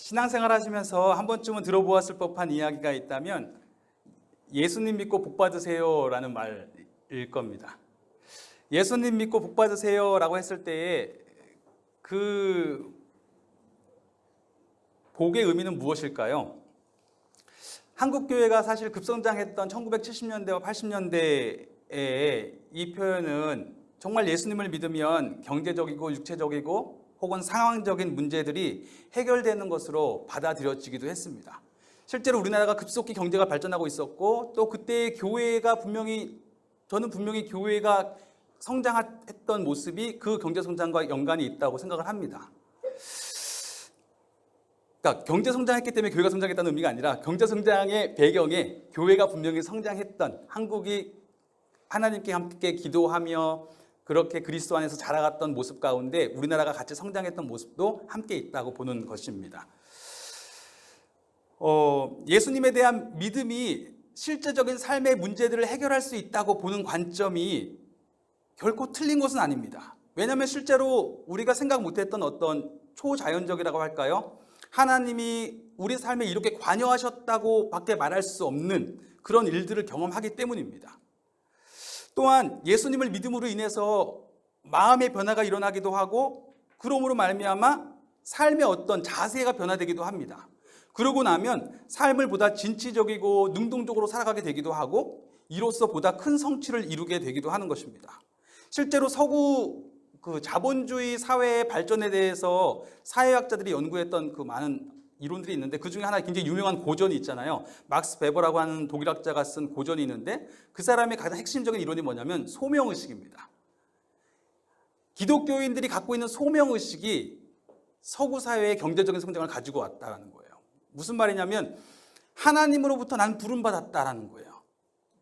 신앙생활 하시면서 한 번쯤은 들어보았을 법한 이야기가 있다면 예수님 믿고 복 받으세요라는 말일 겁니다. 예수님 믿고 복 받으세요라고 했을 때에 그 복의 의미는 무엇일까요? 한국 교회가 사실 급성장했던 1970년대와 80년대에 이 표현은 정말 예수님을 믿으면 경제적이고 육체적이고 혹은 상황적인 문제들이 해결되는 것으로 받아들여지기도 했습니다. 실제로 우리나라가 급속히 경제가 발전하고 있었고 또 그때 교회가 저는 분명히 교회가 성장했던 모습이 그 경제 성장과 연관이 있다고 생각을 합니다. 그러니까 경제 성장했기 때문에 교회가 성장했다는 의미가 아니라 경제 성장의 배경에 교회가 분명히 성장했던, 한국이 하나님께 함께 기도하며 그렇게 그리스도 안에서 자라갔던 모습 가운데 우리나라가 같이 성장했던 모습도 함께 있다고 보는 것입니다. 예수님에 대한 믿음이 실제적인 삶의 문제들을 해결할 수 있다고 보는 관점이 결코 틀린 것은 아닙니다. 왜냐하면 실제로 우리가 생각 못했던 어떤 초자연적이라고 할까요? 하나님이 우리 삶에 이렇게 관여하셨다고 밖에 말할 수 없는 그런 일들을 경험하기 때문입니다. 또한 예수님을 믿음으로 인해서 마음의 변화가 일어나기도 하고 그러므로 말미암아 삶의 어떤 자세가 변화되기도 합니다. 그러고 나면 삶을 보다 진취적이고 능동적으로 살아가게 되기도 하고 이로써 보다 큰 성취를 이루게 되기도 하는 것입니다. 실제로 서구 자본주의 사회의 발전에 대해서 사회학자들이 연구했던 그 많은 이론들이 있는데 그 중에 하나 굉장히 유명한 고전이 있잖아요. 막스 베버라고 하는 독일학자가 쓴 고전이 있는데 그 사람의 가장 핵심적인 이론이 뭐냐면 소명의식입니다. 기독교인들이 갖고 있는 소명의식이 서구 사회의 경제적인 성장을 가지고 왔다는 거예요. 무슨 말이냐면 하나님으로부터 난 부름받았다라는 거예요.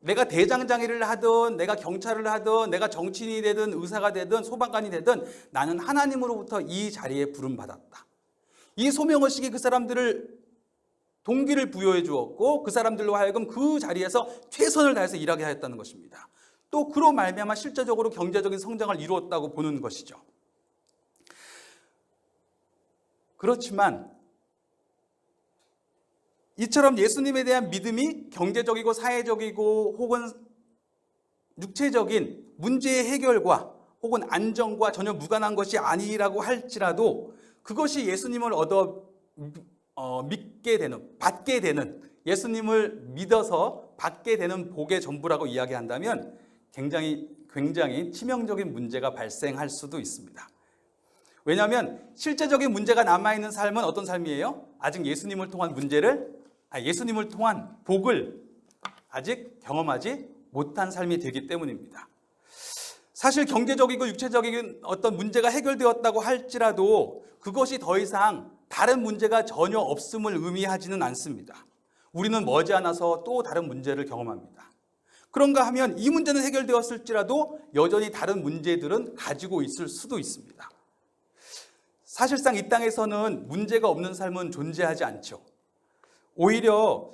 내가 대장장이를 하든 내가 경찰을 하든 내가 정치인이 되든 의사가 되든 소방관이 되든 나는 하나님으로부터 이 자리에 부름받았다. 이 소명의식이 그 사람들을 동기를 부여해 주었고 그 사람들로 하여금 그 자리에서 최선을 다해서 일하게 하였다는 것입니다. 또 그로 말미암아 실제적으로 경제적인 성장을 이루었다고 보는 것이죠. 그렇지만 이처럼 예수님에 대한 믿음이 경제적이고 사회적이고 혹은 육체적인 문제의 해결과 혹은 안정과 전혀 무관한 것이 아니라고 할지라도 그것이 예수님을 받게 되는 예수님을 믿어서 받게 되는 복의 전부라고 이야기한다면 굉장히 치명적인 문제가 발생할 수도 있습니다. 왜냐하면 실제적인 문제가 남아있는 삶은 어떤 삶이에요? 아직 예수님을 통한 복을 아직 경험하지 못한 삶이 되기 때문입니다. 사실 경제적이고 육체적인 어떤 문제가 해결되었다고 할지라도 그것이 더 이상 다른 문제가 전혀 없음을 의미하지는 않습니다. 우리는 머지않아서 또 다른 문제를 경험합니다. 그런가 하면 이 문제는 해결되었을지라도 여전히 다른 문제들은 가지고 있을 수도 있습니다. 사실상 이 땅에서는 문제가 없는 삶은 존재하지 않죠. 오히려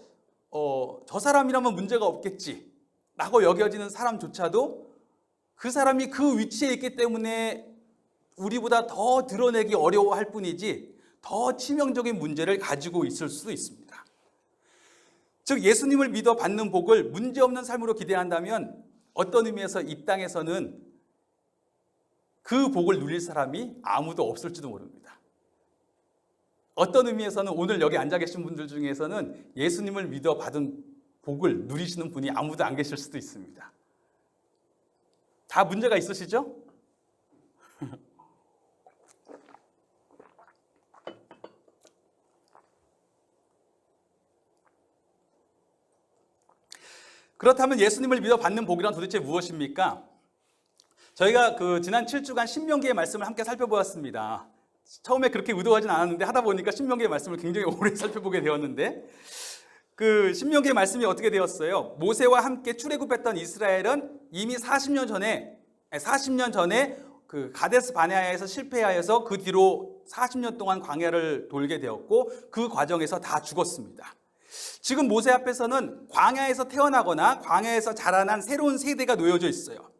저 사람이라면 문제가 없겠지 라고 여겨지는 사람조차도 그 사람이 그 위치에 있기 때문에 우리보다 더 드러내기 어려워할 뿐이지 더 치명적인 문제를 가지고 있을 수도 있습니다. 즉 예수님을 믿어 받는 복을 문제없는 삶으로 기대한다면 어떤 의미에서 이 땅에서는 그 복을 누릴 사람이 아무도 없을지도 모릅니다. 어떤 의미에서는 오늘 여기 앉아 계신 분들 중에서는 예수님을 믿어 받은 복을 누리시는 분이 아무도 안 계실 수도 있습니다. 다 문제가 있으시죠? 그렇다면 예수님을 믿어 받는 복이란 도대체 무엇입니까? 저희가 지난 7주간 신명기의 말씀을 함께 살펴보았습니다. 처음에 그렇게 의도하진 않았는데 하다 보니까 신명기의 말씀을 굉장히 오래 살펴보게 되었는데 그 신명기의 말씀이 어떻게 되었어요? 모세와 함께 출애굽했던 이스라엘은 이미 40년 전에 그 가데스 바네아에서 실패하여서 그 뒤로 40년 동안 광야를 돌게 되었고 그 과정에서 다 죽었습니다. 지금 모세 앞에서는 광야에서 태어나거나 광야에서 자라난 새로운 세대가 놓여져 있어요.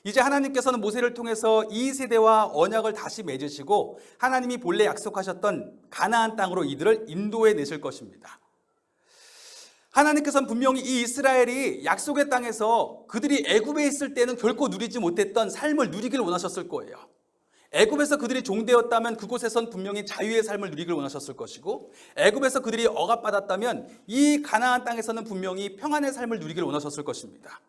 이제 하나님께서는 모세를 통해서 이 세대와 언약을 다시 맺으시고 하나님이 본래 약속하셨던 가나안 땅으로 이들을 인도해 내실 것입니다. 하나님께서는 분명히 이 이스라엘이 약속의 땅에서 그들이 애굽에 있을 때는 결코 누리지 못했던 삶을 누리길 원하셨을 거예요. 애굽에서 그들이 종되었다면 그곳에선 분명히 자유의 삶을 누리길 원하셨을 것이고, 애굽에서 그들이 억압받았다면 이 가나안 땅에서는 분명히 평안의 삶을 누리길 원하셨을 것입니다.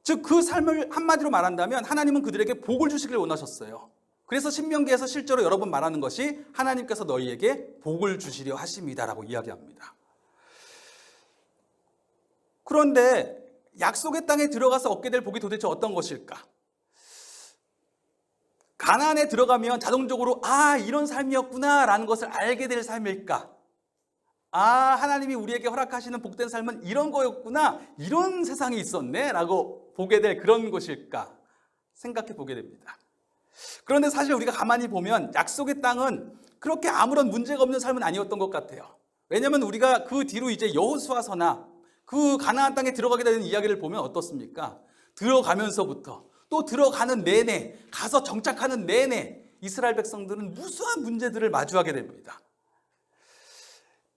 즉 그 삶을 한마디로 말한다면 하나님은 그들에게 복을 주시길 원하셨어요. 그래서 신명기에서 실제로 여러 번 말하는 것이 하나님께서 너희에게 복을 주시려 하심이다라고 이야기합니다. 그런데 약속의 땅에 들어가서 얻게 될 복이 도대체 어떤 것일까? 가나안에 들어가면 자동적으로 이런 삶이었구나 라는 것을 알게 될 삶일까? 하나님이 우리에게 허락하시는 복된 삶은 이런 거였구나, 이런 세상이 있었네 라고 보게 될 그런 것일까 생각해 보게 됩니다. 그런데 사실 우리가 가만히 보면 약속의 땅은 그렇게 아무런 문제가 없는 삶은 아니었던 것 같아요. 왜냐하면 우리가 그 뒤로 이제 여호수아서나 그 가나안 땅에 들어가게 되는 이야기를 보면 어떻습니까? 들어가면서부터 또 들어가는 내내, 가서 정착하는 내내 이스라엘 백성들은 무수한 문제들을 마주하게 됩니다.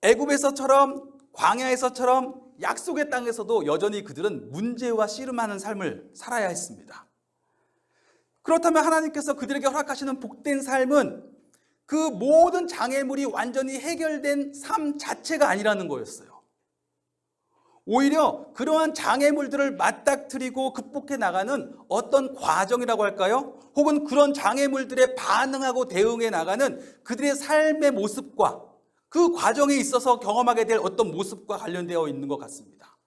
애굽에서처럼 광야에서처럼 약속의 땅에서도 여전히 그들은 문제와 씨름하는 삶을 살아야 했습니다. 그렇다면 하나님께서 그들에게 허락하시는 복된 삶은 그 모든 장애물이 완전히 해결된 삶 자체가 아니라는 거였어요. 오히려 그러한 장애물들을 맞닥뜨리고 극복해 나가는 어떤 과정이라고 할까요? 혹은 그런 장애물들에 반응하고 대응해 나가는 그들의 삶의 모습과 그 과정에 있어서 경험하게 될 어떤 모습과 관련되어 있는 것 같습니다.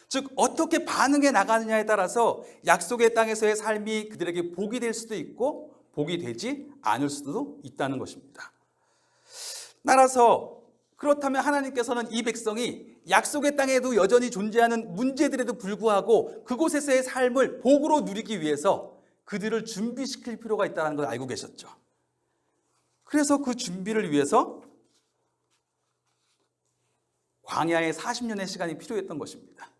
즉 어떻게 반응해 나가느냐에 따라서 약속의 땅에서의 삶이 그들에게 복이 될 수도 있고 복이 되지 않을 수도 있다는 것입니다. 따라서 그렇다면 하나님께서는 이 백성이 약속의 땅에도 여전히 존재하는 문제들에도 불구하고 그곳에서의 삶을 복으로 누리기 위해서 그들을 준비시킬 필요가 있다는 걸 알고 계셨죠. 그래서 그 준비를 위해서 광야에 40년의 시간이 필요했던 것입니다.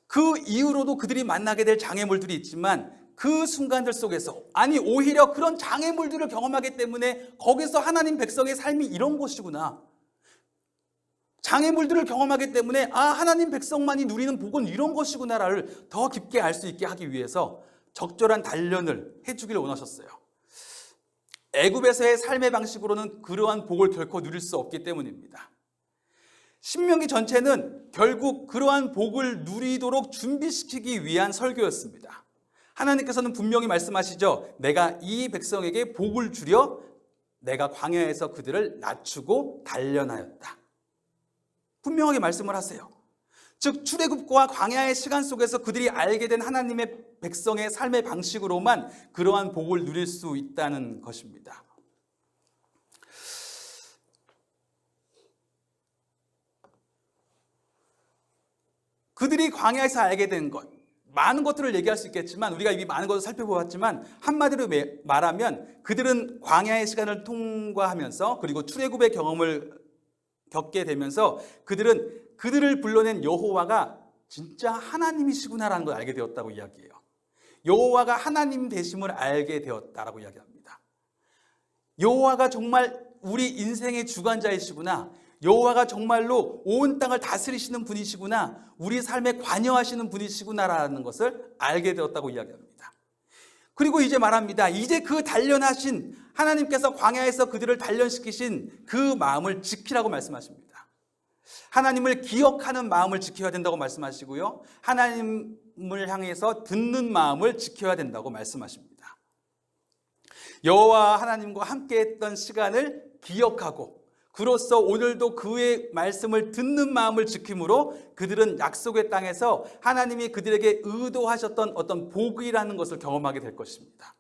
그 이후로도 그들이 만나게 될 장애물들이 있지만 그 순간들 속에서, 오히려 그런 장애물들을 경험하기 때문에 거기서 하나님 백성의 삶이 이런 것이구나, 장애물들을 경험하기 때문에 하나님 백성만이 누리는 복은 이런 것이구나를 더 깊게 알 수 있게 하기 위해서 적절한 단련을 해주기를 원하셨어요. 애굽에서의 삶의 방식으로는 그러한 복을 결코 누릴 수 없기 때문입니다. 신명기 전체는 결국 그러한 복을 누리도록 준비시키기 위한 설교였습니다. 하나님께서는 분명히 말씀하시죠. 내가 이 백성에게 복을 주려 내가 광야에서 그들을 낮추고 단련하였다. 분명하게 말씀을 하세요. 즉 출애굽과 광야의 시간 속에서 그들이 알게 된 하나님의 백성의 삶의 방식으로만 그러한 복을 누릴 수 있다는 것입니다. 그들이 광야에서 알게 된 것, 많은 것들을 얘기할 수 있겠지만 우리가 이미 많은 것을 살펴보았지만 한마디로 말하면 그들은 광야의 시간을 통과하면서 그리고 출애굽의 경험을 겪게 되면서 그들은 그들을 불러낸 여호와가 진짜 하나님이시구나라는 걸 알게 되었다고 이야기해요. 여호와가 하나님 되심을 알게 되었다라고 이야기합니다. 여호와가 정말 우리 인생의 주관자이시구나, 여호와가 정말로 온 땅을 다스리시는 분이시구나, 우리 삶에 관여하시는 분이시구나라는 것을 알게 되었다고 이야기합니다. 그리고 이제 말합니다. 이제 그 단련하신 하나님께서 광야에서 그들을 단련시키신 그 마음을 지키라고 말씀하십니다. 하나님을 기억하는 마음을 지켜야 된다고 말씀하시고요, 하나님을 향해서 듣는 마음을 지켜야 된다고 말씀하십니다. 여호와 하나님과 함께했던 시간을 기억하고 그로써 오늘도 그의 말씀을 듣는 마음을 지킴으로 그들은 약속의 땅에서 하나님이 그들에게 의도하셨던 어떤 복이라는 것을 경험하게 될 것입니다.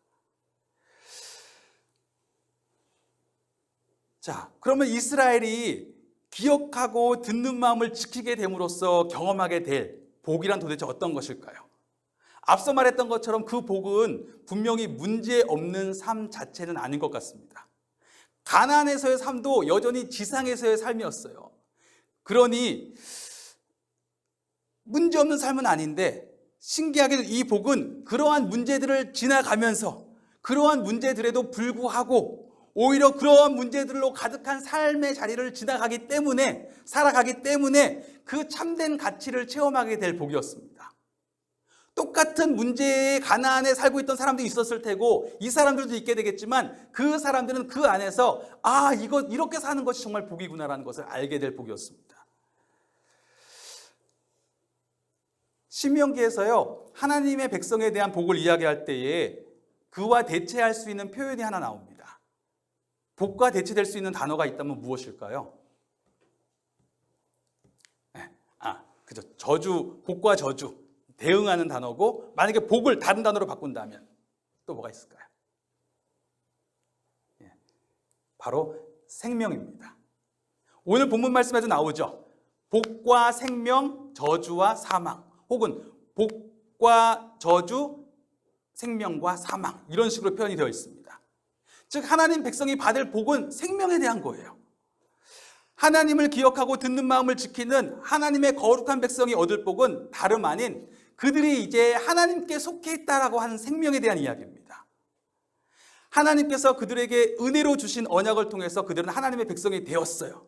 자, 그러면 이스라엘이 기억하고 듣는 마음을 지키게 됨으로써 경험하게 될 복이란 도대체 어떤 것일까요? 앞서 말했던 것처럼 그 복은 분명히 문제 없는 삶 자체는 아닌 것 같습니다. 가나안에서의 삶도 여전히 지상에서의 삶이었어요. 그러니 문제없는 삶은 아닌데 신기하게도 이 복은 그러한 문제들을 지나가면서 그러한 문제들에도 불구하고 오히려 그러한 문제들로 가득한 삶의 자리를 지나가기 때문에 살아가기 때문에 그 참된 가치를 체험하게 될 복이었습니다. 똑같은 문제의 가나안에 살고 있던 사람도 있었을 테고 이 사람들도 있게 되겠지만 그 사람들은 그 안에서 이거 이렇게 사는 것이 정말 복이구나라는 것을 알게 될 복이었습니다. 신명기에서요, 하나님의 백성에 대한 복을 이야기할 때에 그와 대체할 수 있는 표현이 하나 나옵니다. 복과 대체될 수 있는 단어가 있다면 무엇일까요? 그죠. 저주, 복과 저주 대응하는 단어고, 만약에 복을 다른 단어로 바꾼다면 또 뭐가 있을까요? 바로 생명입니다. 오늘 본문 말씀에도 나오죠. 복과 생명, 저주와 사망, 혹은 복과 저주, 생명과 사망, 이런 식으로 표현이 되어 있습니다. 즉 하나님 백성이 받을 복은 생명에 대한 거예요. 하나님을 기억하고 듣는 마음을 지키는 하나님의 거룩한 백성이 얻을 복은 다름 아닌 그들이 이제 하나님께 속해 있다라고 하는 생명에 대한 이야기입니다. 하나님께서 그들에게 은혜로 주신 언약을 통해서 그들은 하나님의 백성이 되었어요.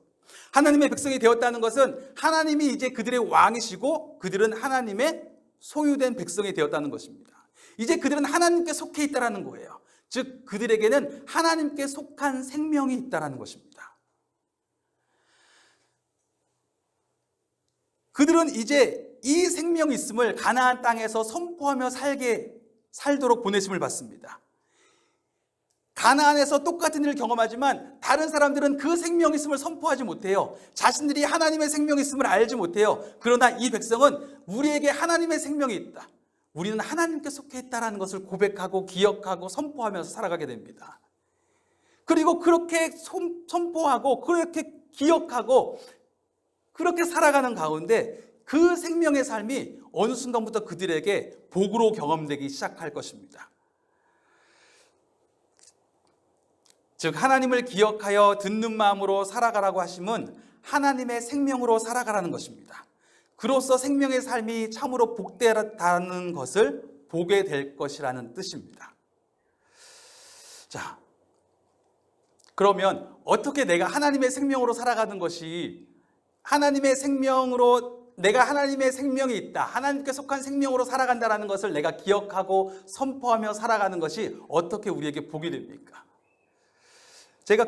하나님의 백성이 되었다는 것은 하나님이 이제 그들의 왕이시고 그들은 하나님의 소유된 백성이 되었다는 것입니다. 이제 그들은 하나님께 속해 있다는 거예요. 즉 그들에게는 하나님께 속한 생명이 있다는 것입니다. 그들은 이제 이 생명이 있음을 가나안 땅에서 선포하며 살도록 보내심을 받습니다. 가나안에서 똑같은 일을 경험하지만 다른 사람들은 그 생명이 있음을 선포하지 못해요. 자신들이 하나님의 생명이 있음을 알지 못해요. 그러나 이 백성은 우리에게 하나님의 생명이 있다, 우리는 하나님께 속해 있다는 것을 고백하고 기억하고 선포하면서 살아가게 됩니다. 그리고 그렇게 선포하고 그렇게 기억하고 그렇게 살아가는 가운데 그 생명의 삶이 어느 순간부터 그들에게 복으로 경험되기 시작할 것입니다. 즉 하나님을 기억하여 듣는 마음으로 살아가라고 하심은 하나님의 생명으로 살아가라는 것입니다. 그로써 생명의 삶이 참으로 복되다는 것을 보게 될 것이라는 뜻입니다. 자, 그러면 어떻게 내가 하나님의 생명으로 살아가는 것이, 하나님의 생명으로 내가 하나님의 생명이 있다, 하나님께 속한 생명으로 살아간다는 것을 내가 기억하고 선포하며 살아가는 것이 어떻게 우리에게 복이 됩니까? 제가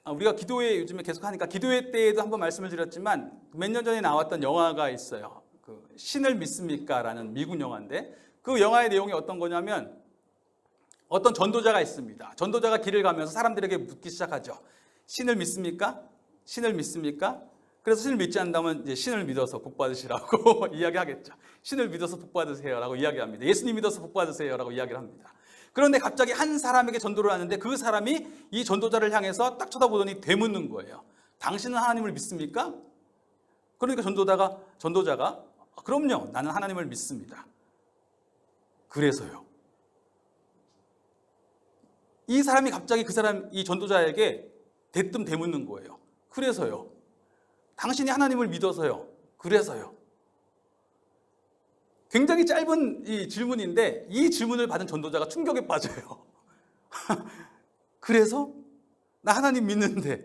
우리가 기도회 요즘에 계속 하니까 기도회 때에도 한번 말씀을 드렸지만 몇 년 전에 나왔던 영화가 있어요. 그 신을 믿습니까? 라는 미국 영화인데 그 영화의 내용이 어떤 거냐면 어떤 전도자가 있습니다. 전도자가 길을 가면서 사람들에게 묻기 시작하죠. 신을 믿습니까? 신을 믿습니까? 그래서 신을 믿지 않다면 이제 신을 믿어서 복 받으시라고 이야기하겠죠. 신을 믿어서 복 받으세요라고 이야기합니다. 예수님 믿어서 복 받으세요라고 이야기를 합니다. 그런데 갑자기 한 사람에게 전도를 하는데 그 사람이 이 전도자를 향해서 딱 쳐다보더니 되묻는 거예요. 당신은 하나님을 믿습니까? 그러니까 전도자가 그럼요, 나는 하나님을 믿습니다. 그래서요. 이 사람이 갑자기 이 전도자에게 대뜸 되묻는 거예요. 그래서요. 당신이 하나님을 믿어서요. 그래서요. 굉장히 짧은 이 질문인데 이 질문을 받은 전도자가 충격에 빠져요. 그래서? 나 하나님 믿는데.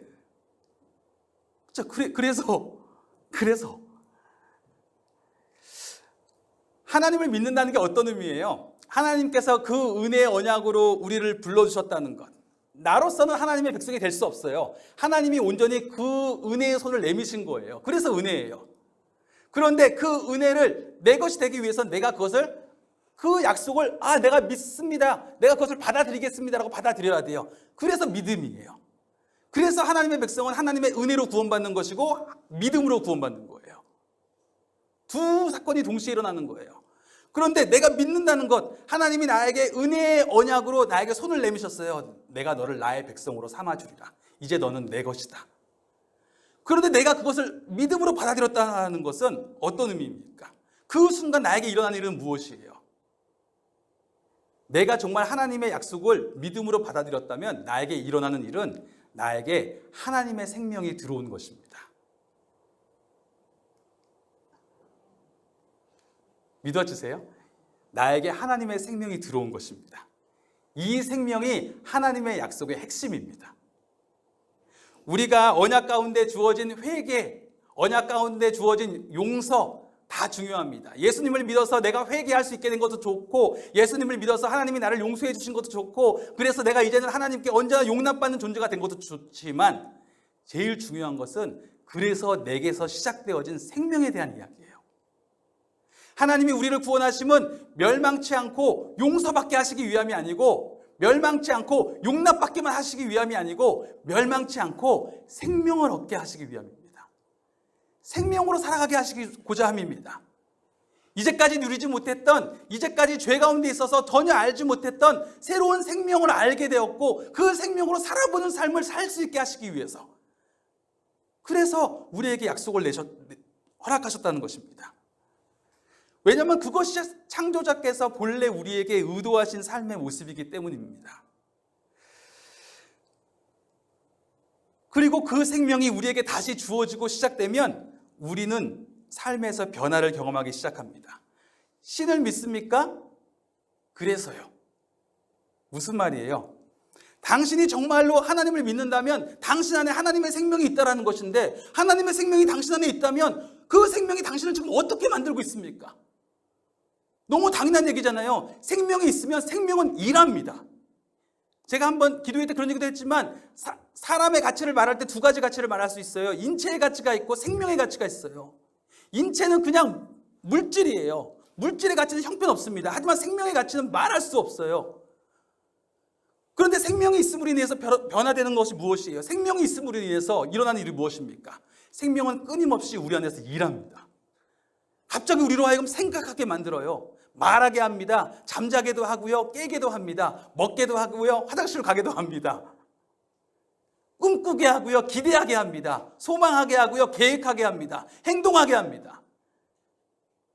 그래서 하나님을 믿는다는 게 어떤 의미예요? 하나님께서 그 은혜의 언약으로 우리를 불러주셨다는 것. 나로서는 하나님의 백성이 될 수 없어요. 하나님이 온전히 그 은혜의 손을 내미신 거예요. 그래서 은혜예요. 그런데 그 은혜를 내 것이 되기 위해서는 내가 그 약속을 내가 믿습니다, 내가 그것을 받아들이겠습니다라고 받아들여야 돼요. 그래서 믿음이에요. 그래서 하나님의 백성은 하나님의 은혜로 구원받는 것이고 믿음으로 구원받는 거예요. 두 사건이 동시에 일어나는 거예요. 그런데 내가 믿는다는 것, 하나님이 나에게 은혜의 언약으로 나에게 손을 내미셨어요. 내가 너를 나의 백성으로 삼아주리라. 이제 너는 내 것이다. 그런데 내가 그것을 믿음으로 받아들였다는 것은 어떤 의미입니까? 그 순간 나에게 일어난 일은 무엇이에요? 내가 정말 하나님의 약속을 믿음으로 받아들였다면 나에게 일어나는 일은 나에게 하나님의 생명이 들어온 것입니다. 믿어주세요. 나에게 하나님의 생명이 들어온 것입니다. 이 생명이 하나님의 약속의 핵심입니다. 우리가 언약 가운데 주어진 회개, 언약 가운데 주어진 용서 다 중요합니다. 예수님을 믿어서 내가 회개할 수 있게 된 것도 좋고, 예수님을 믿어서 하나님이 나를 용서해 주신 것도 좋고, 그래서 내가 이제는 하나님께 언제나 용납받는 존재가 된 것도 좋지만, 제일 중요한 것은 그래서 내게서 시작되어진 생명에 대한 이야기예요. 하나님이 우리를 구원하심은 멸망치 않고 용서받게 하시기 위함이 아니고, 멸망치 않고 용납받기만 하시기 위함이 아니고, 멸망치 않고 생명을 얻게 하시기 위함입니다. 생명으로 살아가게 하시고자 함입니다. 이제까지 누리지 못했던, 이제까지 죄 가운데 있어서 전혀 알지 못했던 새로운 생명을 알게 되었고, 그 생명으로 살아보는 삶을 살 수 있게 하시기 위해서, 그래서 우리에게 약속을 허락하셨다는 것입니다. 왜냐하면 그것이 창조자께서 본래 우리에게 의도하신 삶의 모습이기 때문입니다. 그리고 그 생명이 우리에게 다시 주어지고 시작되면 우리는 삶에서 변화를 경험하기 시작합니다. 신을 믿습니까? 그래서요. 무슨 말이에요? 당신이 정말로 하나님을 믿는다면 당신 안에 하나님의 생명이 있다는 것인데, 하나님의 생명이 당신 안에 있다면 그 생명이 당신을 지금 어떻게 만들고 있습니까? 너무 당연한 얘기잖아요. 생명이 있으면 생명은 일합니다. 제가 한번 기도회 때 그런 얘기도 했지만, 사람의 가치를 말할 때 두 가지 가치를 말할 수 있어요. 인체의 가치가 있고 생명의 가치가 있어요. 인체는 그냥 물질이에요. 물질의 가치는 형편없습니다. 하지만 생명의 가치는 말할 수 없어요. 그런데 생명이 있음으로 인해서 변화되는 것이 무엇이에요? 생명이 있음으로 인해서 일어나는 일이 무엇입니까? 생명은 끊임없이 우리 안에서 일합니다. 갑자기 우리로 하여금 생각하게 만들어요. 말하게 합니다. 잠자게도 하고요. 깨게도 합니다. 먹게도 하고요. 화장실 가게도 합니다. 꿈꾸게 하고요. 기대하게 합니다. 소망하게 하고요. 계획하게 합니다. 행동하게 합니다.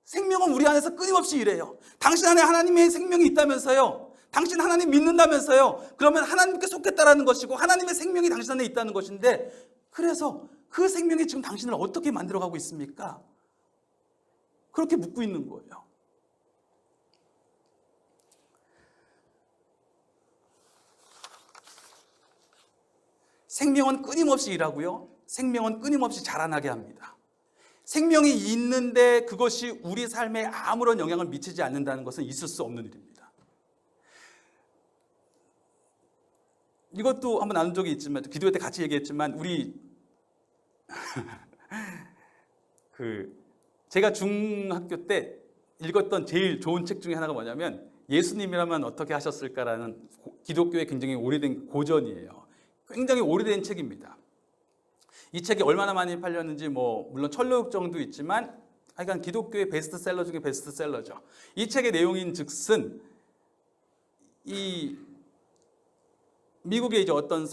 생명은 우리 안에서 끊임없이 일해요. 당신 안에 하나님의 생명이 있다면서요. 당신 하나님 믿는다면서요. 그러면 하나님께 속했다라는 것이고, 하나님의 생명이 당신 안에 있다는 것인데, 그래서 그 생명이 지금 당신을 어떻게 만들어가고 있습니까? 그렇게 묻고 있는 거예요. 생명은 끊임없이 일하고요. 생명은 끊임없이 자라나게 합니다. 생명이 있는데 그것이 우리 삶에 아무런 영향을 미치지 않는다는 것은 있을 수 없는 일입니다. 이것도 한번 나눈 적이 있지만, 기도회 때 같이 얘기했지만, 우리 제가 중학교 때 읽었던 제일 좋은 책 중에 하나가 뭐냐면, 예수님이라면 어떻게 하셨을까라는 기독교의 굉장히 오래된 고전이에요. 굉장히 오래된 책입니다. 이 책이 얼마나 많이 팔렸는지 물론 1,000권 정도 있지만, 하여간 기독교의 베스트셀러 중에 베스트셀러죠. 이 책의 내용인 즉슨, 이 미국의 이제 어떤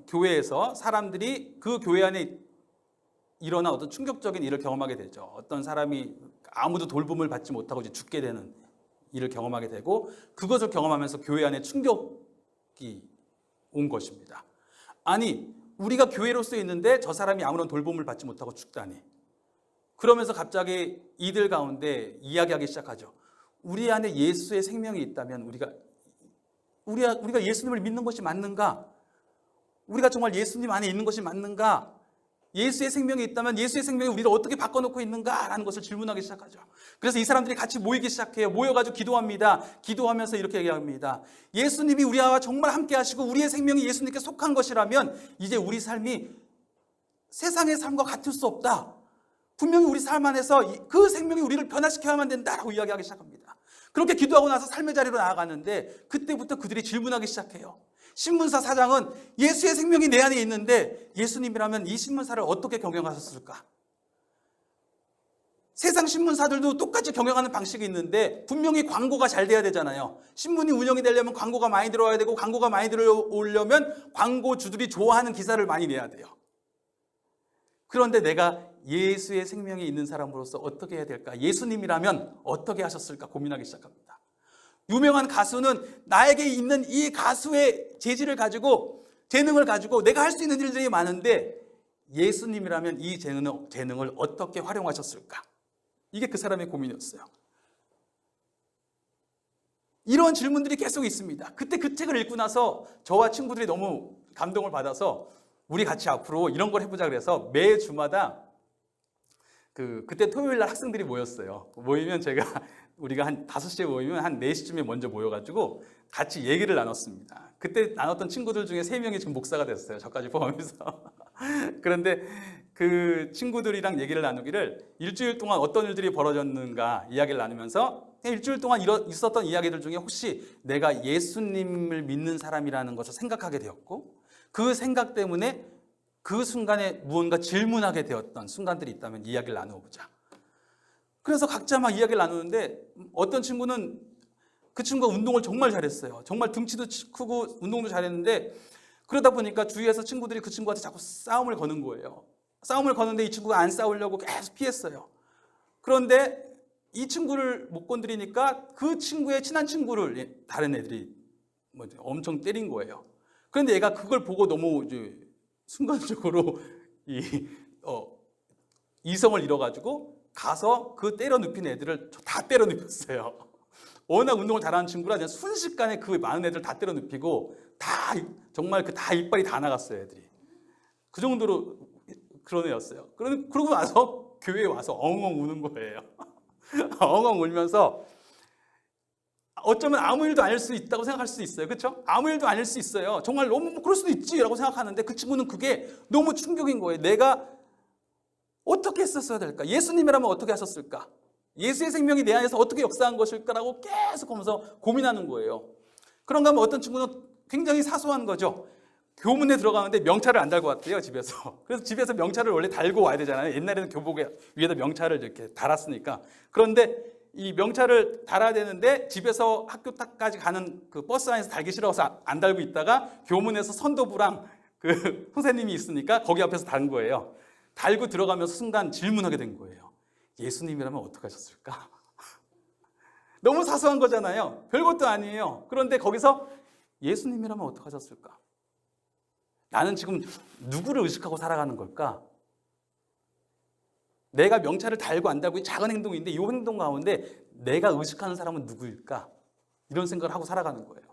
교회에서 사람들이 그 교회 안에 일어난 어떤 충격적인 일을 경험하게 되죠. 어떤 사람이 아무도 돌봄을 받지 못하고 이제 죽게 되는 일을 경험하게 되고, 그것을 경험하면서 교회 안에 충격이 온 것입니다. 아니, 우리가 교회로서 있는데 저 사람이 아무런 돌봄을 받지 못하고 죽다니. 그러면서 갑자기 이들 가운데 이야기하기 시작하죠. 우리 안에 예수의 생명이 있다면 우리가 예수님을 믿는 것이 맞는가? 우리가 정말 예수님 안에 있는 것이 맞는가? 예수의 생명이 있다면 예수의 생명이 우리를 어떻게 바꿔놓고 있는가라는 것을 질문하기 시작하죠. 그래서 이 사람들이 같이 모이기 시작해요. 모여가지고 기도합니다. 기도하면서 이렇게 얘기합니다. 예수님이 우리와 정말 함께 하시고 우리의 생명이 예수님께 속한 것이라면 이제 우리 삶이 세상의 삶과 같을 수 없다. 분명히 우리 삶 안에서 그 생명이 우리를 변화시켜야만 된다라고 이야기하기 시작합니다. 그렇게 기도하고 나서 삶의 자리로 나아가는데, 그때부터 그들이 질문하기 시작해요. 신문사 사장은 예수의 생명이 내 안에 있는데 예수님이라면 이 신문사를 어떻게 경영하셨을까? 세상 신문사들도 똑같이 경영하는 방식이 있는데, 분명히 광고가 잘 돼야 되잖아요. 신문이 운영이 되려면 광고가 많이 들어와야 되고, 광고가 많이 들어오려면 광고주들이 좋아하는 기사를 많이 내야 돼요. 그런데 내가 예수의 생명이 있는 사람으로서 어떻게 해야 될까? 예수님이라면 어떻게 하셨을까 고민하기 시작합니다. 유명한 가수는 나에게 있는 이 가수의 재질을 가지고, 재능을 가지고 내가 할 수 있는 일들이 많은데, 예수님이라면 이 재능을 어떻게 활용하셨을까? 이게 그 사람의 고민이었어요. 이런 질문들이 계속 있습니다. 그때 그 책을 읽고 나서 저와 친구들이 너무 감동을 받아서 우리 같이 앞으로 이런 걸 해보자 그래서 매 주마다 그때 토요일 날 학생들이 모였어요. 모이면 우리가 한 5시에 모이면 한 4시쯤에 먼저 모여가지고 같이 얘기를 나눴습니다. 그때 나눴던 친구들 중에 3명이 지금 목사가 됐어요. 저까지 포함해서. 그런데 그 친구들이랑 얘기를 나누기를 일주일 동안 어떤 일들이 벌어졌는가 이야기를 나누면서 일주일 동안 있었던 이야기들 중에 혹시 내가 예수님을 믿는 사람이라는 것을 생각하게 되었고 그 생각 때문에 그 순간에 무언가 질문하게 되었던 순간들이 있다면 이야기를 나누어보자. 그래서 각자 막 이야기를 나누는데 어떤 친구는 그 친구가 운동을 정말 잘했어요. 정말 등치도 크고 운동도 잘했는데 그러다 보니까 주위에서 친구들이 그 친구한테 자꾸 싸움을 거는 거예요. 싸움을 거는데 이 친구가 안 싸우려고 계속 피했어요. 그런데 이 친구를 못 건드리니까 그 친구의 친한 친구를 다른 애들이 엄청 때린 거예요. 그런데 얘가 그걸 보고 너무 이제 순간적으로 이성을 잃어가지고 가서 그 때려 눕힌 애들을 다 때려 눕혔어요. 워낙 운동을 잘하는 친구라 그냥 순식간에 그 많은 애들 다 때려 눕히고 다 정말 다 이빨이 다 나갔어요, 애들이. 그 정도로 그런 애였어요. 그러고 나서 교회에 와서 엉엉 우는 거예요. 엉엉 울면서 어쩌면 아무 일도 아닐 수 있다고 생각할 수 있어요. 그렇죠? 아무 일도 아닐 수 있어요. 정말 너무 그럴 수도 있지라고 생각하는데 그 친구는 그게 너무 충격인 거예요. 내가 어떻게 했었어야 될까? 예수님이라면 어떻게 하셨을까? 예수의 생명이 내 안에서 어떻게 역사한 것일까라고 계속 하면서 고민하는 거예요. 그런가 하면 어떤 친구는 굉장히 사소한 거죠. 교문에 들어가는데 명찰을 안 달고 왔대요, 집에서. 그래서 집에서 명찰을 원래 달고 와야 되잖아요. 옛날에는 교복에 위에다 명찰을 이렇게 달았으니까. 그런데 이 명찰을 달아야 되는데 집에서 학교까지 가는 그 버스 안에서 달기 싫어서 안 달고 있다가 교문에서 선도부랑 그 선생님이 있으니까 거기 앞에서 단 거예요. 달고 들어가면서 순간 질문하게 된 거예요. 예수님이라면 어떻게 하셨을까? 너무 사소한 거잖아요. 별것도 아니에요. 그런데 거기서 예수님이라면 어떻게 하셨을까? 나는 지금 누구를 의식하고 살아가는 걸까? 내가 명찰을 달고 안 달고 작은 행동인데 이 행동 가운데 내가 의식하는 사람은 누구일까? 이런 생각을 하고 살아가는 거예요.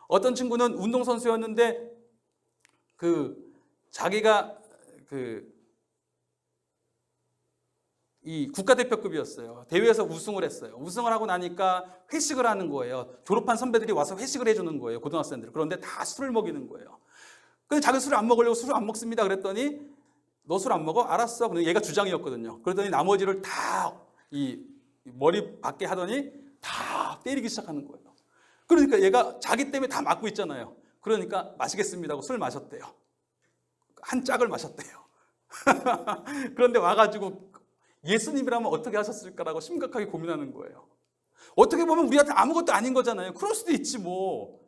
어떤 친구는 운동선수였는데 자기가 이 국가대표급이었어요. 대회에서 우승을 했어요. 우승을 하고 나니까 회식을 하는 거예요. 졸업한 선배들이 와서 회식을 해주는 거예요. 고등학생들. 그런데 다 술을 먹이는 거예요. 근데 자기 술을 안 먹으려고 술을 안 먹습니다. 그랬더니 너 술 안 먹어? 알았어. 근데 얘가 주장이었거든요. 그랬더니 나머지를 다 이 머리 밖에 하더니 다 때리기 시작하는 거예요. 그러니까 얘가 자기 때문에 다 맞고 있잖아요. 그러니까 마시겠습니다 하고 술을 마셨대요. 한 짝을 마셨대요. 그런데 와가지고 예수님이라면 어떻게 하셨을까라고 심각하게 고민하는 거예요. 어떻게 보면 우리한테 아무것도 아닌 거잖아요. 그럴 수도 있지 뭐.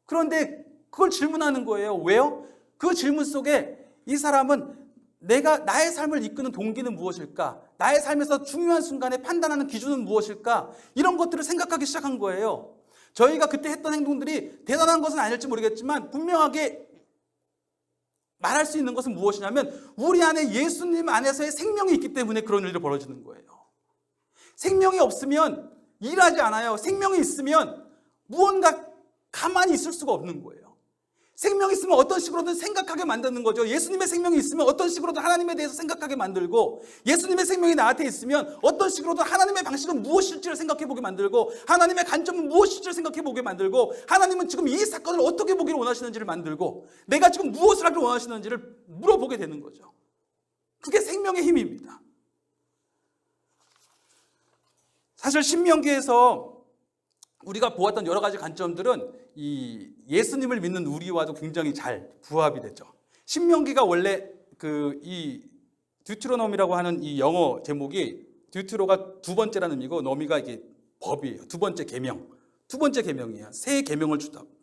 그런데 그걸 질문하는 거예요. 왜요? 그 질문 속에 이 사람은 나의 삶을 이끄는 동기는 무엇일까? 나의 삶에서 중요한 순간에 판단하는 기준은 무엇일까? 이런 것들을 생각하기 시작한 거예요. 저희가 그때 했던 행동들이 대단한 것은 아닐지 모르겠지만 분명하게 말할 수 있는 것은 무엇이냐면 우리 안에 예수님 안에서의 생명이 있기 때문에 그런 일이 벌어지는 거예요. 생명이 없으면 일하지 않아요. 생명이 있으면 무언가 가만히 있을 수가 없는 거예요. 생명이 있으면 어떤 식으로든 생각하게 만드는 거죠. 예수님의 생명이 있으면 어떤 식으로든 하나님에 대해서 생각하게 만들고 예수님의 생명이 나한테 있으면 어떤 식으로든 하나님의 방식은 무엇일지를 생각해보게 만들고 하나님의 관점은 무엇일지를 생각해보게 만들고 하나님은 지금 이 사건을 어떻게 보기를 원하시는지를 만들고 내가 지금 무엇을 하기를 원하시는지를 물어보게 되는 거죠. 그게 생명의 힘입니다. 사실 신명기에서 우리가 보았던 여러 가지 관점들은 이 예수님을 믿는 우리와도 굉장히 잘 부합이 되죠. 신명기가 원래 이 듀트로노미라고 하는 이 영어 제목이 듀트로가 두 번째라는 의미고 노미가 이게 법이에요. 두 번째 계명. 두 번째 계명이에요. 새 계명을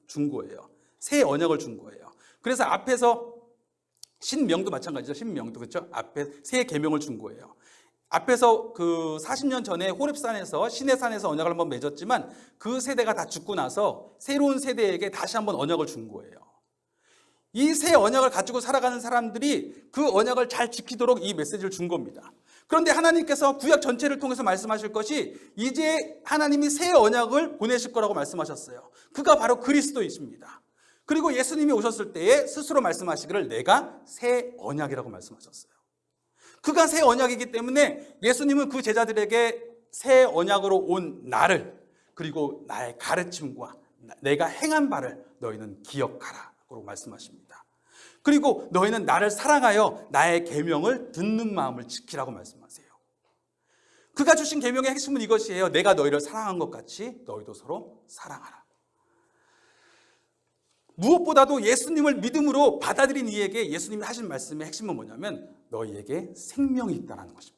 준 거예요. 새 언약을 준 거예요. 그래서 앞에서 신명도 마찬가지죠. 신명도 그렇죠. 앞에 새 계명을 준 거예요. 앞에서 40년 전에 호렙산에서 시내산에서 언약을 한번 맺었지만 그 세대가 다 죽고 나서 새로운 세대에게 다시 한번 언약을 준 거예요. 이 새 언약을 가지고 살아가는 사람들이 그 언약을 잘 지키도록 이 메시지를 준 겁니다. 그런데 하나님께서 구약 전체를 통해서 말씀하실 것이 이제 하나님이 새 언약을 보내실 거라고 말씀하셨어요. 그가 바로 그리스도이십니다. 그리고 예수님이 오셨을 때에 스스로 말씀하시기를 내가 새 언약이라고 말씀하셨어요. 그가 새 언약이기 때문에 예수님은 그 제자들에게 새 언약으로 온 나를, 그리고 나의 가르침과 내가 행한 바를 너희는 기억하라고 말씀하십니다. 그리고 너희는 나를 사랑하여 나의 계명을 듣는 마음을 지키라고 말씀하세요. 그가 주신 계명의 핵심은 이것이에요. 내가 너희를 사랑한 것 같이 너희도 서로 사랑하라. 무엇보다도 예수님을 믿음으로 받아들인 이에게 예수님이 하신 말씀의 핵심은 뭐냐면 너희에게 생명이 있다는 것입니다.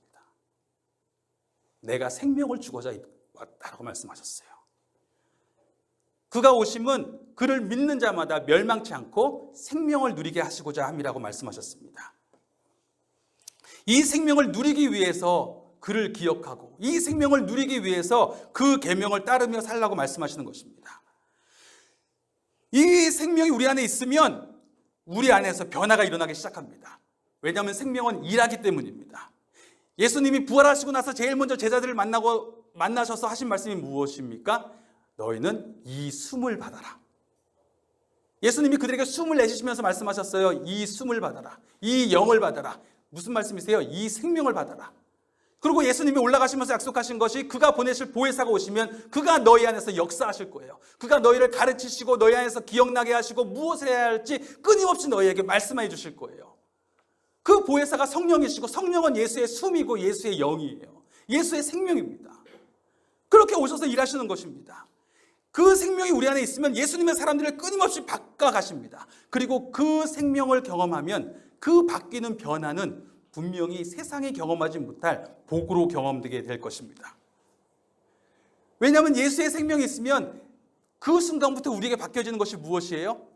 내가 생명을 주고자 왔다라고 말씀하셨어요. 그가 오심은 그를 믿는 자마다 멸망치 않고 생명을 누리게 하시고자 함이라고 말씀하셨습니다. 이 생명을 누리기 위해서 그를 기억하고 이 생명을 누리기 위해서 그 계명을 따르며 살라고 말씀하시는 것입니다. 이 생명이 우리 안에 있으면 우리 안에서 변화가 일어나기 시작합니다. 왜냐하면 생명은 일하기 때문입니다. 예수님이 부활하시고 나서 제일 먼저 제자들을 만나셔서 하신 말씀이 무엇입니까? 너희는 이 숨을 받아라. 예수님이 그들에게 숨을 내쉬시면서 말씀하셨어요. 이 숨을 받아라. 이 영을 받아라. 무슨 말씀이세요? 이 생명을 받아라. 그리고 예수님이 올라가시면서 약속하신 것이 그가 보내실 보혜사가 오시면 그가 너희 안에서 역사하실 거예요. 그가 너희를 가르치시고 너희 안에서 기억나게 하시고 무엇을 해야 할지 끊임없이 너희에게 말씀해 주실 거예요. 그 보혜사가 성령이시고 성령은 예수의 숨이고 예수의 영이에요. 예수의 생명입니다. 그렇게 오셔서 일하시는 것입니다. 그 생명이 우리 안에 있으면 예수님의 사람들을 끊임없이 바꿔가십니다. 그리고 그 생명을 경험하면 그 바뀌는 변화는 분명히 세상이 경험하지 못할 복으로 경험되게 될 것입니다. 왜냐하면 예수의 생명이 있으면 그 순간부터 우리에게 바뀌어지는 것이 무엇이에요?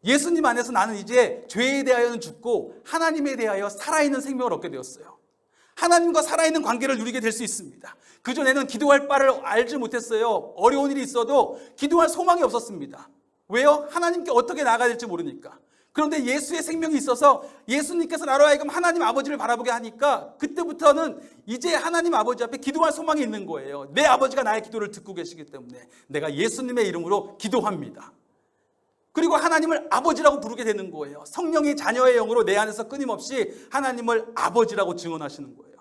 예수님 안에서 나는 이제 죄에 대하여는 죽고 하나님에 대하여 살아있는 생명을 얻게 되었어요. 하나님과 살아있는 관계를 누리게 될 수 있습니다. 그전에는 기도할 바를 알지 못했어요. 어려운 일이 있어도 기도할 소망이 없었습니다. 왜요? 하나님께 어떻게 나아가야 될지 모르니까. 그런데 예수의 생명이 있어서 예수님께서 나로 하여금 하나님 아버지를 바라보게 하니까 그때부터는 이제 하나님 아버지 앞에 기도할 소망이 있는 거예요. 내 아버지가 나의 기도를 듣고 계시기 때문에 내가 예수님의 이름으로 기도합니다. 그리고 하나님을 아버지라고 부르게 되는 거예요. 성령의 자녀의 영으로 내 안에서 끊임없이 하나님을 아버지라고 증언하시는 거예요.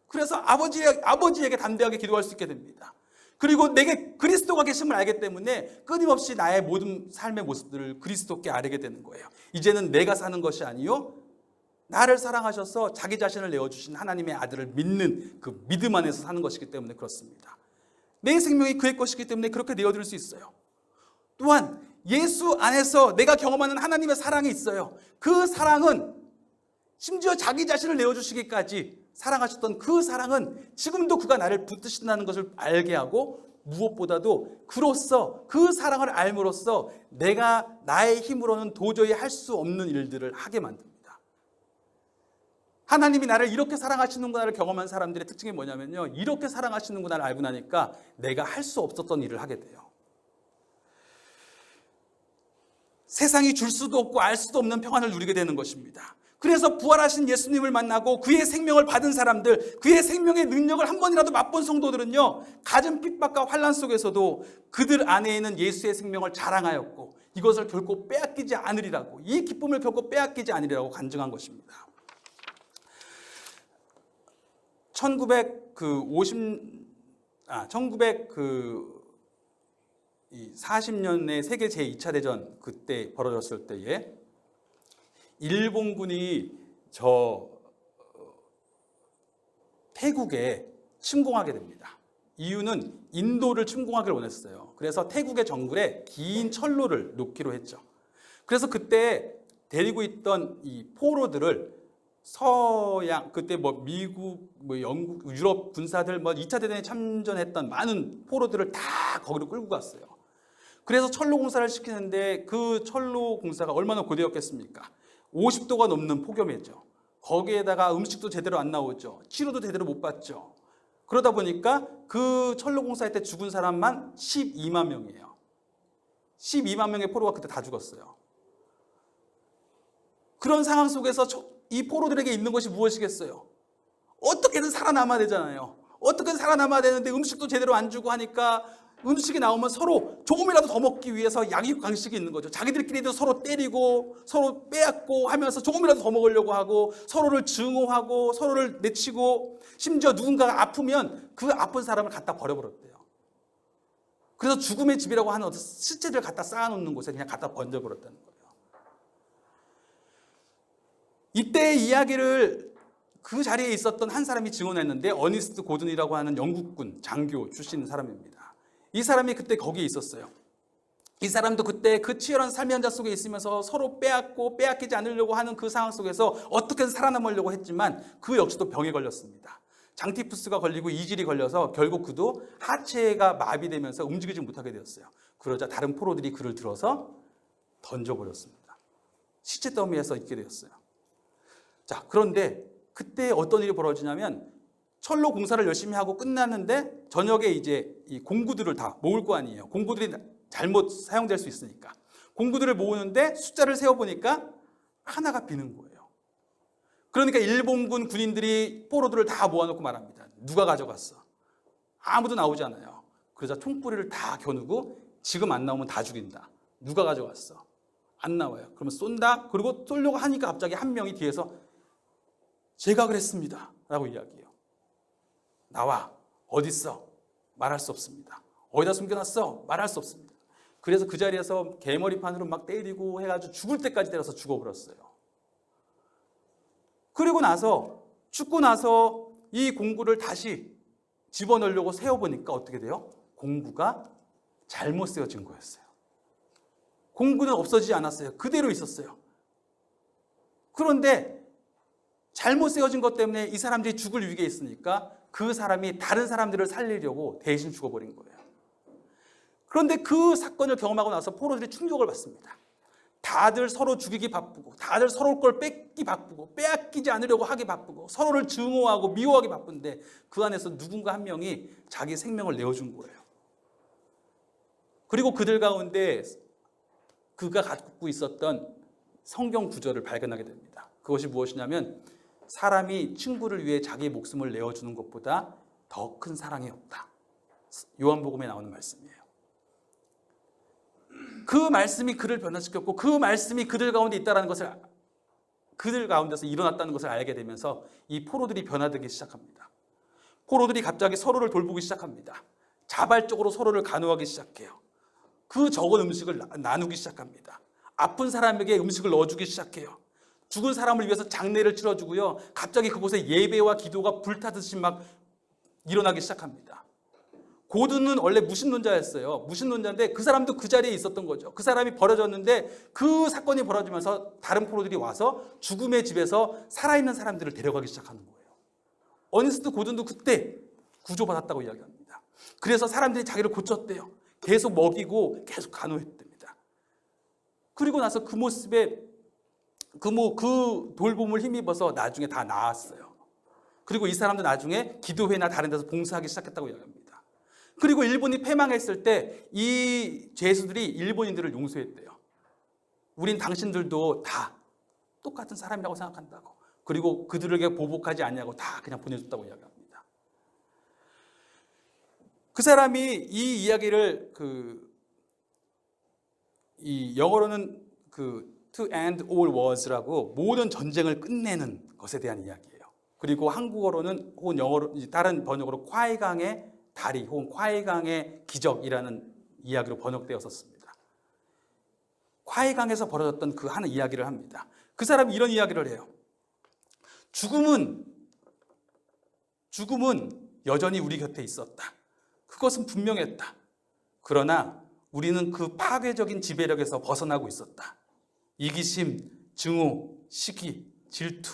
그래서 아버지에게 담대하게 기도할 수 있게 됩니다. 그리고 내게 그리스도가 계심을 알기 때문에 끊임없이 나의 모든 삶의 모습들을 그리스도께 아뢰게 되는 거예요. 이제는 내가 사는 것이 아니요 나를 사랑하셔서 자기 자신을 내어주신 하나님의 아들을 믿는 그 믿음 안에서 사는 것이기 때문에 그렇습니다. 내 생명이 그의 것이기 때문에 그렇게 내어드릴 수 있어요. 또한 예수 안에서 내가 경험하는 하나님의 사랑이 있어요. 그 사랑은 심지어 자기 자신을 내어주시기까지 사랑하셨던 그 사랑은 지금도 그가 나를 붙드신다는 것을 알게 하고 무엇보다도 그로써 그 사랑을 알므로써 내가 나의 힘으로는 도저히 할 수 없는 일들을 하게 만듭니다. 하나님이 나를 이렇게 사랑하시는구나를 경험한 사람들의 특징이 뭐냐면요. 이렇게 사랑하시는구나를 알고 나니까 내가 할 수 없었던 일을 하게 돼요. 세상이 줄 수도 없고 알 수도 없는 평안을 누리게 되는 것입니다. 그래서 부활하신 예수님을 만나고 그의 생명을 받은 사람들, 그의 생명의 능력을 한 번이라도 맛본 성도들은요, 갖은 핍박과 환난 속에서도 그들 안에 있는 예수의 생명을 자랑하였고 이것을 결코 빼앗기지 않으리라고, 이 기쁨을 결코 빼앗기지 않으리라고 간증한 것입니다. 1940년에 세계 제2차 대전 그때 벌어졌을 때에 일본군이 태국에 침공하게 됩니다. 이유는 인도를 침공하기를 원했어요. 그래서 태국의 정글에 긴 철로를 놓기로 했죠. 그래서 그때 데리고 있던 이 포로들을 서양, 그때 미국, 영국, 유럽 군사들 2차 대전에 참전했던 많은 포로들을 다 거기로 끌고 갔어요. 그래서 철로 공사를 시키는데 그 철로 공사가 얼마나 고되었겠습니까? 50도가 넘는 폭염이죠. 거기에다가 음식도 제대로 안 나오죠. 치료도 제대로 못 받죠. 그러다 보니까 그 철로 공사할 때 죽은 사람만 12만 명이에요. 12만 명의 포로가 그때 다 죽었어요. 그런 상황 속에서 이 포로들에게 있는 것이 무엇이겠어요? 어떻게든 살아남아야 되잖아요. 어떻게든 살아남아야 되는데 음식도 제대로 안 주고 하니까 음식이 나오면 서로 조금이라도 더 먹기 위해서 양육강식이 있는 거죠. 자기들끼리도 서로 때리고 서로 빼앗고 하면서 조금이라도 더 먹으려고 하고 서로를 증오하고 서로를 내치고 심지어 누군가가 아프면 그 아픈 사람을 갖다 버려버렸대요. 그래서 죽음의 집이라고 하는 어떤 시체를 갖다 쌓아놓는 곳에 그냥 갖다 번져버렸다는 거예요. 이때의 이야기를 그 자리에 있었던 한 사람이 증언했는데 어니스트 고든이라고 하는 영국군 장교 출신 사람입니다. 이 사람이 그때 거기에 있었어요. 이 사람도 그때 그 치열한 삶의 현장 속에 있으면서 서로 빼앗고 빼앗기지 않으려고 하는 그 상황 속에서 어떻게든 살아남으려고 했지만 그 역시도 병에 걸렸습니다. 장티푸스가 걸리고 이질이 걸려서 결국 그도 하체가 마비되면서 움직이지 못하게 되었어요. 그러자 다른 포로들이 그를 들어서 던져버렸습니다. 시체 더미에서 있게 되었어요. 자, 그런데 그때 어떤 일이 벌어지냐면 철로 공사를 열심히 하고 끝났는데 저녁에 이제 이 공구들을 다 모을 거 아니에요. 공구들이 잘못 사용될 수 있으니까. 공구들을 모으는데 숫자를 세어보니까 하나가 비는 거예요. 그러니까 일본군 군인들이 포로들을 다 모아놓고 말합니다. 누가 가져갔어? 아무도 나오지 않아요. 그러자 총구리를 다 겨누고 지금 안 나오면 다 죽인다. 누가 가져갔어? 안 나와요. 그러면 쏜다. 그리고 쏠려고 하니까 갑자기 한 명이 뒤에서 제가 그랬습니다 라고 이야기해요. 나와. 어딨어? 말할 수 없습니다. 어디다 숨겨놨어? 말할 수 없습니다. 그래서 그 자리에서 개머리판으로 막 때리고 해가지고 죽을 때까지 때려서 죽어버렸어요. 그리고 나서 죽고 나서 이 공구를 다시 집어넣으려고 세워보니까 어떻게 돼요? 공구가 잘못 세워진 거였어요. 공구는 없어지지 않았어요. 그대로 있었어요. 그런데 잘못 세워진 것 때문에 이 사람들이 죽을 위기에 있으니까 그 사람이 다른 사람들을 살리려고 대신 죽어버린 거예요. 그런데 그 사건을 경험하고 나서 포로들이 충격을 받습니다. 다들 서로 죽이기 바쁘고 다들 서로 걸 뺏기 바쁘고 빼앗기지 않으려고 하기 바쁘고 서로를 증오하고 미워하기 바쁜데 그 안에서 누군가 한 명이 자기 생명을 내어준 거예요. 그리고 그들 가운데 그가 갖고 있었던 성경 구절을 발견하게 됩니다. 그것이 무엇이냐면 사람이 친구를 위해 자기 목숨을 내어주는 것보다 더 큰 사랑이 없다. 요한복음에 나오는 말씀이에요. 그 말씀이 그를 변화시켰고 그 말씀이 그들 가운데 있다는 것을 그들 가운데서 일어났다는 것을 알게 되면서 이 포로들이 변화되기 시작합니다. 포로들이 갑자기 서로를 돌보기 시작합니다. 자발적으로 서로를 간호하기 시작해요. 그 적은 음식을 나누기 시작합니다. 아픈 사람에게 음식을 넣어주기 시작해요. 죽은 사람을 위해서 장례를 치러주고요. 갑자기 그곳에 예배와 기도가 불타듯이 막 일어나기 시작합니다. 고든은 원래 무신론자였어요. 무신론자인데 그 사람도 그 자리에 있었던 거죠. 그 사람이 버려졌는데 그 사건이 벌어지면서 다른 포로들이 와서 죽음의 집에서 살아있는 사람들을 데려가기 시작하는 거예요. 어니스트 고든도 그때 구조받았다고 이야기합니다. 그래서 사람들이 자기를 고쳤대요. 계속 먹이고 계속 간호했답니다. 그리고 나서 그 모습에 그 돌봄을 힘입어서 나중에 다 나았어요. 그리고 이 사람도 나중에 기도회나 다른 데서 봉사하기 시작했다고 이야기합니다. 그리고 일본이 패망했을 때 이 죄수들이 일본인들을 용서했대요. 우린 당신들도 다 똑같은 사람이라고 생각한다고. 그리고 그들에게 보복하지 아니하고 다 그냥 보내줬다고 이야기합니다. 그 사람이 이 이야기를 이 영어로는 to end all wars라고 모든 전쟁을 끝내는 것에 대한 이야기예요. 그리고 한국어로는 혹은 영어로 다른 번역으로 콰이강의 다리 혹은 콰이강의 기적이라는 이야기로 번역되었었습니다. 콰이강에서 벌어졌던 그 하는 이야기를 합니다. 그 사람이 이런 이야기를 해요. 죽음은 여전히 우리 곁에 있었다. 그것은 분명했다. 그러나 우리는 그 파괴적인 지배력에서 벗어나고 있었다. 이기심, 증오, 시기, 질투,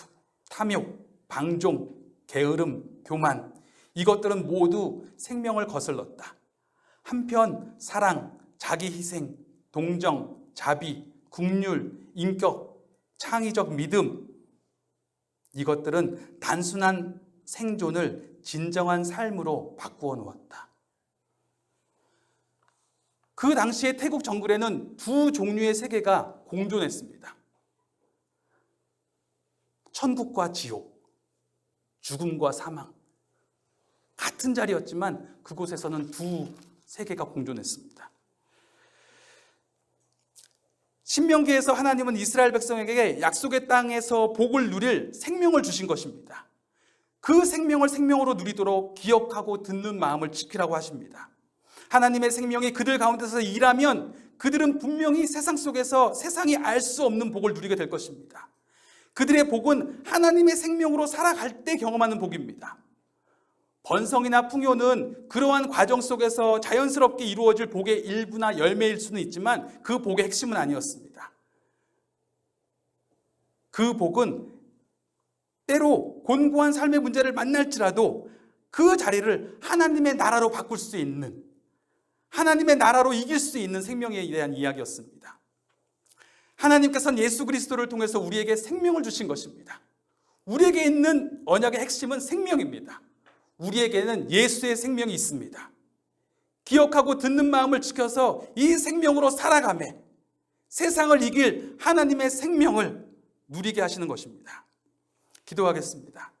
탐욕, 방종, 게으름, 교만, 이것들은 모두 생명을 거슬렀다. 한편 사랑, 자기 희생, 동정, 자비, 긍휼, 인격, 창의적 믿음, 이것들은 단순한 생존을 진정한 삶으로 바꾸어 놓았다. 그 당시에 태국 정글에는 두 종류의 세계가 공존했습니다. 천국과 지옥. 죽음과 사망. 같은 자리였지만 그곳에서는 두 세계가 공존했습니다. 신명기에서 하나님은 이스라엘 백성에게 약속의 땅에서 복을 누릴 생명을 주신 것입니다. 그 생명을 생명으로 누리도록 기억하고 듣는 마음을 지키라고 하십니다. 하나님의 생명이 그들 가운데서 일하면 그들은 분명히 세상 속에서 세상이 알 수 없는 복을 누리게 될 것입니다. 그들의 복은 하나님의 생명으로 살아갈 때 경험하는 복입니다. 번성이나 풍요는 그러한 과정 속에서 자연스럽게 이루어질 복의 일부나 열매일 수는 있지만 그 복의 핵심은 아니었습니다. 그 복은 때로 곤고한 삶의 문제를 만날지라도 그 자리를 하나님의 나라로 바꿀 수 있는, 하나님의 나라로 이길 수 있는 생명에 대한 이야기였습니다. 하나님께서는 예수 그리스도를 통해서 우리에게 생명을 주신 것입니다. 우리에게 있는 언약의 핵심은 생명입니다. 우리에게는 예수의 생명이 있습니다. 기억하고 듣는 마음을 지켜서 이 생명으로 살아가며 세상을 이길 하나님의 생명을 누리게 하시는 것입니다. 기도하겠습니다.